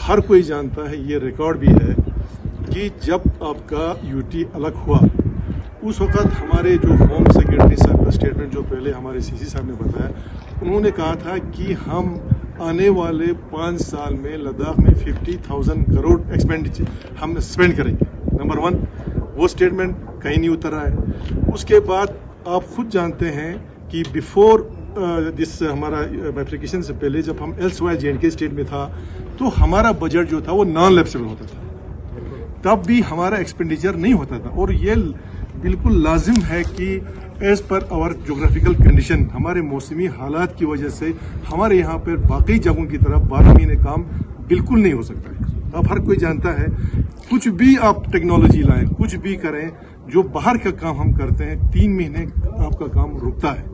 ہر کوئی جانتا ہے، یہ ریکارڈ بھی ہے کہ جب آپ کا UT الگ ہوا اس وقت ہمارے جو ہوم سیکرٹری صاحب کا اسٹیٹمنٹ جو پہلے ہمارے CC صاحب نے بتایا، انہوں نے کہا تھا کہ ہم آنے والے 5 سال میں لداخ میں 50,000 کروڑ ایکسپینڈیچر ہم اسپینڈ کریں گے. نمبر 1 وہ اسٹیٹمنٹ کہیں نہیں اتر رہا ہے. اس کے بعد آپ خود جانتے ہیں کہ بیفور دس ہمارا میٹریکیشن سے پہلے جب ہم ایلسوائر JNK اسٹیٹ میں تھا تو ہمارا بجٹ جو تھا وہ نان لیپسبل ہوتا تھا، تب بھی ہمارا ایکسپینڈیچر نہیں ہوتا تھا. اور یہ بالکل لازم ہے کہ ایز پر آور جغرافیکل کنڈیشن، ہمارے موسمی حالات کی وجہ سے ہمارے یہاں پر باقی جگہوں کی طرح 12 مہینے کام بالکل نہیں ہو سکتا ہے. اب ہر کوئی جانتا ہے کچھ بھی آپ ٹیکنالوجی لائیں، کچھ بھی کریں، جو باہر کا کام ہم کرتے ہیں 3 مہینے آپ کا کام رکتا ہے.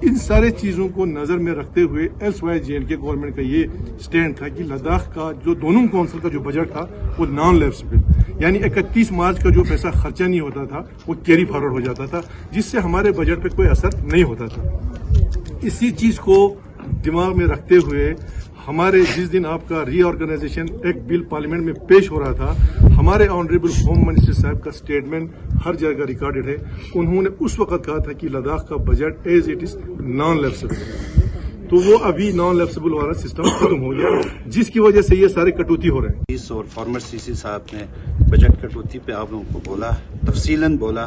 ان سارے چیزوں کو نظر میں رکھتے ہوئے ایلسوائر JNK گورنمنٹ کا یہ سٹینڈ تھا کہ لداخ کا جو دونوں کونسل کا جو بجٹ تھا وہ نان لیپسبل، یعنی 31 مارچ کا جو پیسہ خرچہ نہیں ہوتا تھا وہ کیری فارورڈ ہو جاتا تھا، جس سے ہمارے بجٹ پہ کوئی اثر نہیں ہوتا تھا. اسی چیز کو دماغ میں رکھتے ہوئے ہمارے جس دن آپ کا ری آرگنائزیشن ایک بل پارلیمنٹ میں پیش ہو رہا تھا، ہمارے آنریبل ہوم منسٹر صاحب کا سٹیٹمنٹ ہر جگہ ریکارڈڈ ہے. انہوں نے اس وقت کہا تھا کہ لداخ کا budget as it is non lapsable, تو وہ ابھی نان لیپسبل والا سسٹم ختم ہو گیا، جس کی وجہ سے یہ سارے کٹوتی ہو رہے ہیں. اور فارمر CC صاحب نے بجٹ کٹوتی پہ آپ لوگوں کو بولا، تفصیلاً بولا،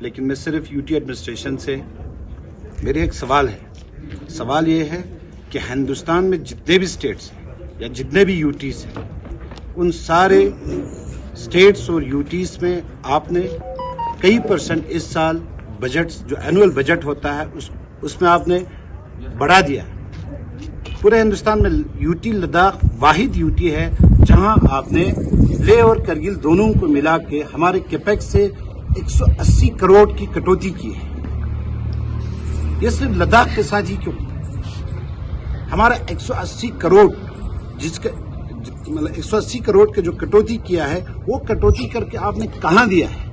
لیکن میں صرف UT ایڈمنسٹریشن سے میرے ایک سوال ہے. سوال یہ ہے کہ ہندوستان میں جتنے بھی اسٹیٹس ہیں یا جتنے بھی UTs ہیں، ان سارے اسٹیٹس اور UTs میں آپ نے کئی % اس سال بجٹ جو اینول بجٹ ہوتا ہے اس میں آپ نے بڑھا دیا. پورے ہندوستان میں UT لداخ واحد UT ہے جہاں آپ نے لیہ اور کرگل دونوں کو ملا کے ہمارے کیپیکس سے 180 کروڑ کی کٹوتی کی ہے. یہ صرف لداخ کے ساتھ ہی کیوں؟ ہمارا 180 کروڑ جس کا مطلب 180 کروڑ کا جو کٹوتی کیا ہے وہ کٹوتی کر کے آپ نے کہاں دیا ہے؟